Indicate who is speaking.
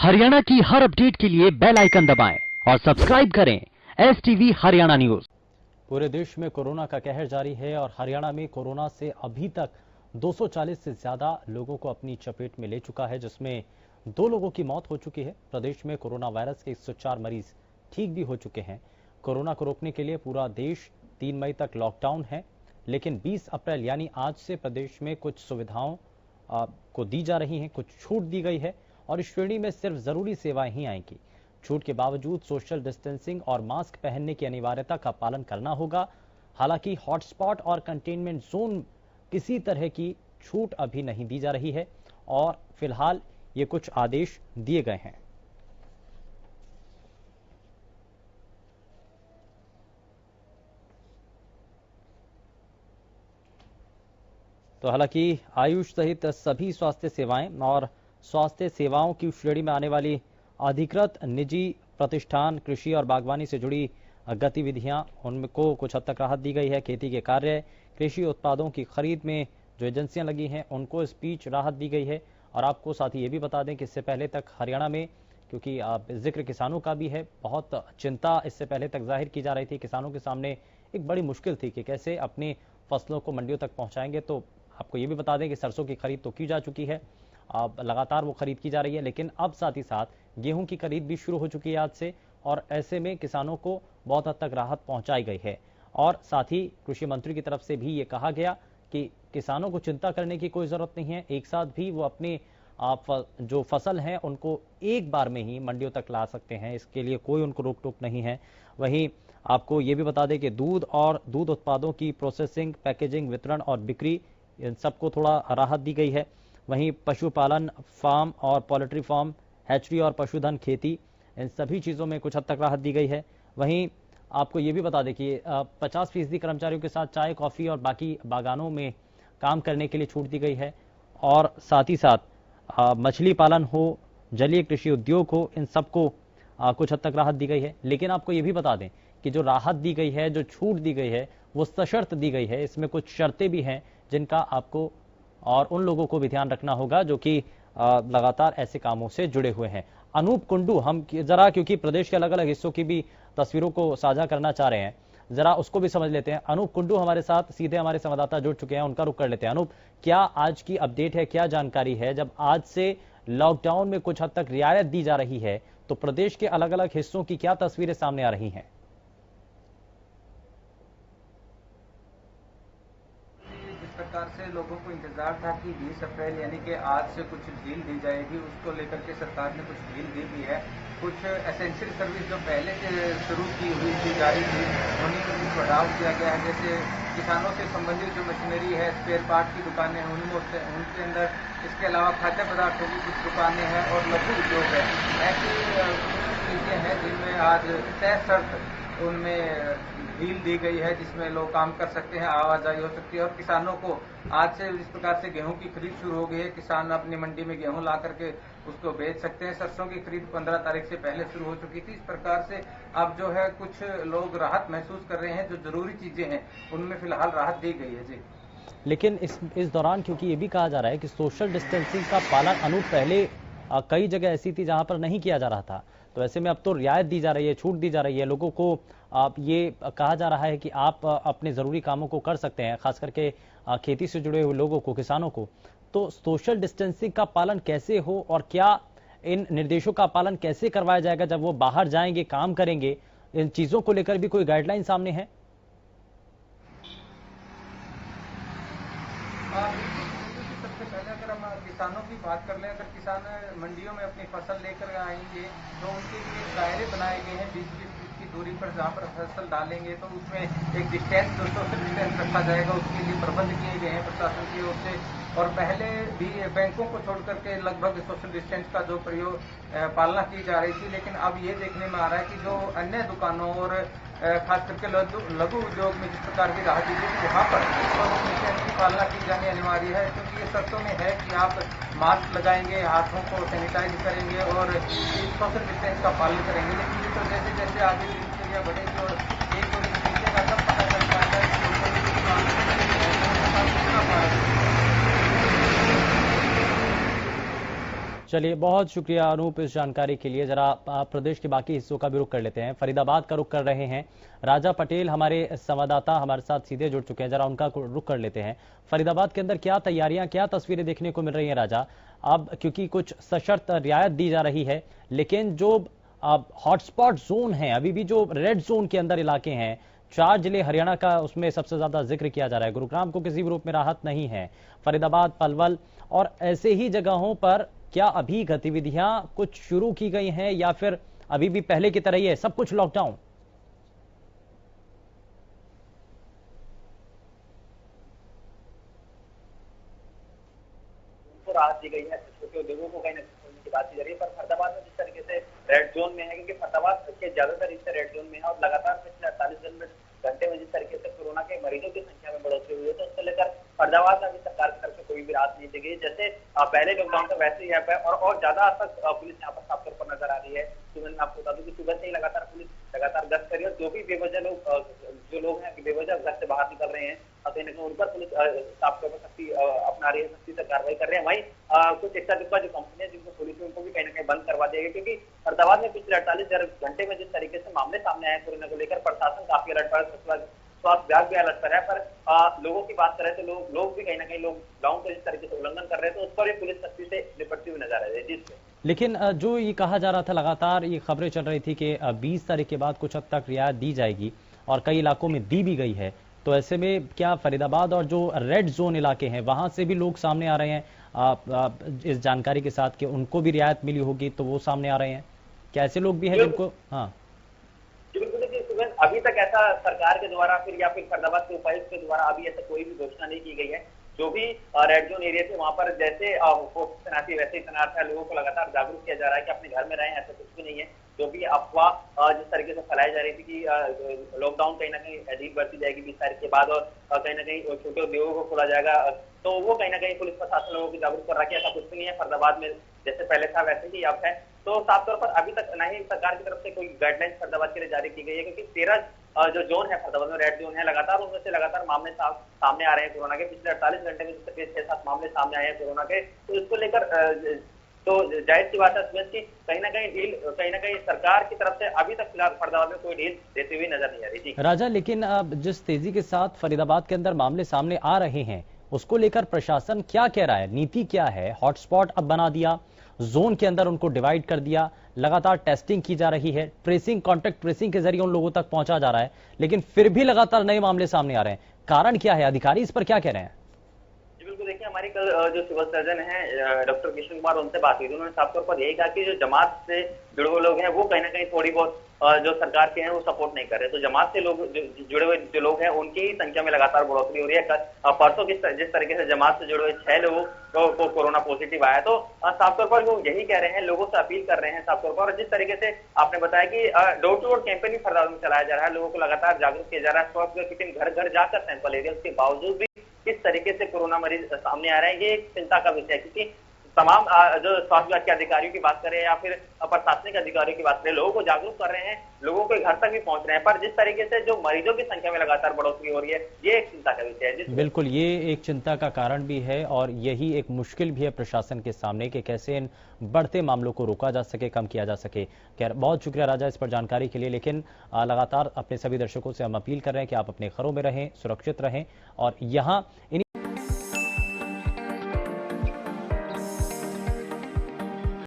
Speaker 1: हरियाणा की हर अपडेट के लिए बेल आइकन दबाएं और सब्सक्राइब करें STV हरियाणा न्यूज।
Speaker 2: पूरे देश में कोरोना का कहर जारी है और हरियाणा में कोरोना से अभी तक 240 से ज्यादा लोगों को अपनी चपेट में ले चुका है, जिसमें 2 लोगों की मौत हो चुकी है। प्रदेश में कोरोना वायरस के 104 मरीज ठीक भी हो चुके हैं। कोरोना को रोकने के लिए पूरा देश 3 मई तक लॉकडाउन है, लेकिन 20 अप्रैल यानी आज से प्रदेश में कुछ सुविधाओं को दी जा रही हैं, कुछ छूट दी गई है और इस श्रेणी में सिर्फ जरूरी सेवाएं ही आएंगी। छूट के बावजूद सोशल डिस्टेंसिंग और मास्क पहनने की अनिवार्यता का पालन करना होगा। हालांकि हॉटस्पॉट और कंटेनमेंट जोन किसी तरह की छूट अभी नहीं दी जा रही है और फिलहाल ये कुछ आदेश दिए गए हैं। तो हालांकि आयुष सहित सभी स्वास्थ्य सेवाएं और स्वास्थ्य सेवाओं की श्रेणी में आने वाली अधिकृत निजी प्रतिष्ठान, कृषि और बागवानी से जुड़ी गतिविधियां, उनको कुछ हद तक राहत दी गई है। खेती के कार्य, कृषि उत्पादों की खरीद में जो एजेंसियां लगी हैं उनको इस बीच राहत दी गई है। और आपको साथ ही ये भी बता दें कि इससे पहले तक हरियाणा में, क्योंकि जिक्र किसानों का भी है, बहुत चिंता इससे पहले तक जाहिर की जा रही थी। किसानों के सामने एक बड़ी मुश्किल थी कि कैसे अपनी फसलों को मंडियों तक पहुंचाएंगे। तो आपको ये भी बता दें कि सरसों की खरीद तो की जा चुकी है, अब लगातार वो खरीद की जा रही है, लेकिन अब साथ ही साथ गेहूं की खरीद भी शुरू हो चुकी है आज से। और ऐसे में किसानों को बहुत हद तक राहत पहुंचाई गई है। और साथ ही कृषि मंत्री की तरफ से भी ये कहा गया कि किसानों को चिंता करने की कोई जरूरत नहीं है, एक साथ भी वो अपने जो फसल हैं उनको एक बार में ही मंडियों तक ला सकते हैं, इसके लिए कोई उनको रोक टोक नहीं है। वहीं आपको ये भी बता दें कि दूध और दूध उत्पादों की प्रोसेसिंग, पैकेजिंग, वितरण और बिक्री, इन सबको थोड़ा राहत दी गई है। वहीं पशुपालन, फार्म और पोल्ट्री फार्म, हैचरी और पशुधन खेती, इन सभी चीज़ों में कुछ हद तक राहत दी गई है। वहीं आपको ये भी बता दें कि 50% कर्मचारियों के साथ चाय, कॉफ़ी और बाकी बागानों में काम करने के लिए छूट दी गई है। और साथ ही साथ मछली पालन हो, जलीय कृषि उद्योग हो, इन सबको कुछ हद तक राहत दी गई है। लेकिन आपको ये भी बता दें कि जो राहत दी गई है, जो छूट दी गई है, वो सशर्त दी गई है। इसमें कुछ शर्तें भी हैं जिनका आपको और उन लोगों को भी ध्यान रखना होगा जो कि लगातार ऐसे कामों से जुड़े हुए हैं। अनूप कुंडू, हम जरा, क्योंकि प्रदेश के अलग अलग हिस्सों की भी तस्वीरों को साझा करना चाह रहे हैं, जरा उसको भी समझ लेते हैं। अनूप कुंडू हमारे साथ सीधे हमारे संवाददाता जुड़ चुके हैं, उनका रुख कर लेते हैं। अनूप, क्या आज की अपडेट है, क्या जानकारी है? जब आज से लॉकडाउन में कुछ हद तक रियायत दी जा रही है, तो प्रदेश के अलग अलग हिस्सों की क्या तस्वीरें सामने आ रही हैं?
Speaker 3: प्रकार से लोगों को इंतजार था कि 20 अप्रैल यानी कि आज से कुछ ढील दी जाएगी, उसको लेकर के सरकार ने कुछ ढील दे दी है। कुछ एसेंशियल सर्विस जो पहले से शुरू की हुई थी, जारी थी, उन्हीं में कुछ बढ़ाव किया गया है। जैसे किसानों से संबंधित जो मशीनरी है, स्पेयर पार्ट की दुकानें हैं, उनके अंदर, इसके अलावा खाद्य पदार्थों की कुछ दुकानें हैं और लघु उद्योग है, ऐसी चीज़ें हैं जिनमें आज तय शर्त उनमें ढील दी गई है, जिसमें लोग काम कर सकते हैं, आवाजाही हो सकती है। और किसानों को आज से इस प्रकार से गेहूं की खरीद शुरू हो गई है। किसान अपनी मंडी में गेहूं ला करके उसको बेच सकते हैं। सरसों की खरीद 15 तारीख से पहले शुरू हो चुकी थी। इस प्रकार से अब जो है कुछ लोग राहत महसूस कर रहे हैं। जो जरूरी चीजें हैं उनमें फिलहाल राहत दी गई है। जी,
Speaker 2: लेकिन इस दौरान क्योंकि ये भी कहा जा रहा है कि सोशल डिस्टेंसिंग का पालन अनूप पहले कई जगह ऐसी थी जहां पर नहीं किया जा रहा था, तो ऐसे में अब तो रियायत दी जा रही है, छूट दी जा रही है लोगों को। ये कहा जा रहा है कि आप अपने ज़रूरी कामों को कर सकते हैं, खास करके खेती से जुड़े हुए लोगों को, किसानों को। तो सोशल डिस्टेंसिंग का पालन कैसे हो और क्या इन निर्देशों का पालन कैसे करवाया जाएगा जब वो बाहर जाएंगे, काम करेंगे? इन चीज़ों को लेकर भी कोई गाइडलाइन सामने है?
Speaker 3: सबसे पहले अगर हम किसानों की बात कर लें, अगर किसान मंडियों में अपनी फसल लेकर आएंगे तो उनके लिए दायरे बनाए गए हैं 20-20 फीट की दूरी पर, जहाँ पर फसल डालेंगे तो उसमें एक डिस्टेंस, जो सोशल डिस्टेंस रखा जाएगा, उसके लिए प्रबंध किए गए हैं प्रशासन की ओर से। और पहले भी बैंकों को छोड़ करके लगभग सोशल डिस्टेंस का जो पालना की जा रही थी, लेकिन अब ये देखने में आ रहा है कि जो अन्य दुकानों और खास करके लघु उद्योग में जिस प्रकार की राहत दी गई, वहाँ पर सोशल डिस्टेंस की पालना की जानी अनिवार्य है। क्योंकि ये शर्तों में है कि आप मास्क लगाएंगे, हाथों को सैनिटाइज करेंगे और सोशल डिस्टेंस का पालन करेंगे। लेकिन ये तो जैसे जैसे आगे दिनचर्या बढ़ेगी और एक दो दिन बीतेगा तब पता चल पाएगा कि
Speaker 2: चलिए, बहुत शुक्रिया अनूप इस जानकारी के लिए। जरा प्रदेश के बाकी हिस्सों का भी रुख कर लेते हैं। फरीदाबाद का रुख कर रहे हैं राजा पटेल, हमारे संवाददाता हमारे साथ सीधे जुड़ चुके हैं। जरा उनका रुख कर लेते हैं। फरीदाबाद के अंदर क्या तैयारियां, क्या तस्वीरें देखने को मिल रही हैं राजा? अब क्योंकि कुछ सशर्त रियायत दी जा रही है, लेकिन जो हॉटस्पॉट जोन है, अभी भी जो रेड जोन के अंदर इलाके हैं, 4 जिले हरियाणा का, उसमें सबसे ज्यादा जिक्र किया जा रहा है। गुरुग्राम को किसी भी रूप में राहत नहीं है। फरीदाबाद, पलवल और ऐसे ही जगहों पर क्या अभी गतिविधियां कुछ शुरू की गई हैं या फिर अभी भी पहले की तरह ही है, सब कुछ लॉकडाउन?
Speaker 4: राहत दी गई है, छोटे उद्योगों को कहीं न कहीं की बात की जा रही है। पर फरीदाबाद में जिस तरीके से रेड जोन में है, क्योंकि फरीदाबाद के ज्यादातर हिस्से रेड जोन में है और लगातार पिछले 48 घंटे में जिस तरीके से कोरोना के मरीजों की संख्या में बढ़ोतरी हुई है, तो उसको लेकर फरीदाबाद में अभी सरकार की तरफ से कोई भी राहत नहीं दी गई। जैसे पहले लॉकडाउन था वैसे ही यहाँ पे और ज्यादा तक पुलिस यहाँ पर साफ तौर पर नजर आ रही है। सुबह मैं आपको बता दूं कि सुबह से ही लगातार पुलिस लगातार गश्त करी और जो भी बेवजह लोग हैं बेवजह घर से बाहर निकल रहे हैं, कहीं ना कहीं उन पर पुलिस साफ तौर पर सख्ती अपना रही है, सख्ती से कार्रवाई कर रहे हैं। वहीं कुछ एक्स्ट्रा दुक्का जो कंपनी है जिनको पुलिस उनको भी कहीं ना कहीं बंद करवा दिया गया, क्योंकि फरीदाबाद में पिछले 48 घंटे में जिस तरीके से मामले सामने आए कोरोना को लेकर, प्रशासन काफी अलर्ट पर, स्वास्थ्य विभाग भी अलर्ट पर है। पर लोगों की बात करें तो लोग भी कहीं ना कहीं लॉकडाउन का जिस तरीके से उल्लंघन कर रहे थे, उस पर भी पुलिस सख्ती से निपटती हुई नजर आ रही है। जिससे
Speaker 2: लेकिन जो ये कहा जा रहा था, लगातार ये खबरें चल रही थी कि 20 तारीख के बाद कुछ हद तक रियायत दी जाएगी और कई इलाकों में दी भी गई है, तो ऐसे में क्या फरीदाबाद और जो रेड जोन इलाके हैं वहां से भी लोग सामने आ रहे हैं इस जानकारी के साथ कि उनको भी रियायत मिली होगी, तो वो सामने आ रहे हैं? क्या ऐसे लोग भी हैं जिनको? हाँ,
Speaker 4: अभी तक ऐसा सरकार के द्वारा या फिर फरीदाबाद के उपायुक्त के द्वारा अभी ऐसा कोई भी घोषणा नहीं की गई है। जो भी रेड जोन एरिया थे वहां पर जैसे तैनाती वैसे ही तैनात है, लोगों को लगातार जागरूक किया जा रहा है कि अपने घर में रहें, ऐसा कुछ भी नहीं है। जो भी अफवाह जिस तरीके से फैलाई जा रही थी कि लॉकडाउन कहीं ना कहीं ढील बढ़ती जाएगी 20 तारीख के बाद और कहीं ना कहीं छोटे उद्योगों को खोला जाएगा, तो वो कहीं ना कहीं पुलिस प्रशासन लोगों को जागरूक कर रहा है कि ऐसा कुछ भी नहीं है। फरीदाबाद में जैसे पहले था वैसे ही अब है। तो साफ तौर पर अभी तक न ही सरकार की तरफ से कोई गाइडलाइन फरीदाबाद के लिए जारी की गई है, क्योंकि 13 जो जोन है फरीदाबाद में रेड जोन है, लगातार उनमें से लगातार मामले सामने आ रहे हैं कोरोना के। पिछले 48 घंटे में 6-7 मामले सामने आए हैं कोरोना के, तो इसको लेकर तो जाहिर सी बात है कि कहीं ना कहीं सरकार की तरफ से अभी तक फिलहाल फरीदाबाद में कोई डील देती हुई नजर नहीं आ रही थी।
Speaker 2: राजा, लेकिन अब जिस तेजी के साथ फरीदाबाद के अंदर मामले सामने आ रहे हैं, उसको लेकर प्रशासन क्या कह रहा है? नीति क्या है? हॉटस्पॉट अब बना दिया, जोन के अंदर उनको डिवाइड कर दिया, लगातार टेस्टिंग की जा रही है, ट्रेसिंग, कॉन्टेक्ट ट्रेसिंग के जरिए उन लोगों तक पहुंचा जा रहा है, लेकिन फिर भी लगातार नए मामले सामने आ रहे हैं। कारण क्या है? अधिकारी इस पर क्या कह रहे हैं?
Speaker 4: बिल्कुल, देखिए हमारी कल जो सिविल सर्जन है डॉक्टर किशन कुमार, उनसे बात हुई थी। उन्होंने साफ तौर पर यही कहा कि जो जमात से जुड़े हुए लोग हैं वो कहीं ना कहीं थोड़ी बहुत जो सरकार के हैं वो सपोर्ट नहीं कर रहे, तो जमात से लोग जुड़े हुए जो लोग हैं उनकी ही संख्या में लगातार बढ़ोतरी हो रही है। परसों जिस तरीके से जमात से जुड़े हुए 6 लोगों को कोरोना पॉजिटिव आया, तो साफ तौर पर वो यही कह रहे हैं, लोगों से अपील कर रहे हैं साफ तौर पर। और जिस तरीके से आपने बताया कि डोर टू डोर कैंपेन भी फरीदाबाद में चलाया जा रहा है, लोगों को लगातार जागरूक किया जा रहा है, स्वास्थ्य घर घर जाकर सैंपल ले रहे हैं, उसके बावजूद भी किस तरीके से कोरोना मरीज सामने आ रहे हैं, ये एक चिंता का विषय है। क्योंकि तमाम जो स्वास्थ्य विभाग के अधिकारियों की बात करें या फिर प्रशासनिक अधिकारियों की बात करें, लोगों को जागरूक कर रहे हैं, लोगों के घर तक भी पहुंच रहे हैं, पर जिस तरीके से जो मरीजों की संख्या में लगातार बढ़ोतरी हो रही है, ये एक चिंता का विषय है।
Speaker 2: बिल्कुल, ये एक चिंता का कारण भी है और यही एक मुश्किल भी है प्रशासन के सामने कि कैसे इन बढ़ते मामलों को रोका जा सके, कम किया जा सके। खैर, बहुत शुक्रिया राजा इस पर जानकारी के लिए। लेकिन लगातार अपने सभी दर्शकों से हम अपील कर रहे हैं कि आप अपने घरों में रहें, सुरक्षित रहें और यहाँ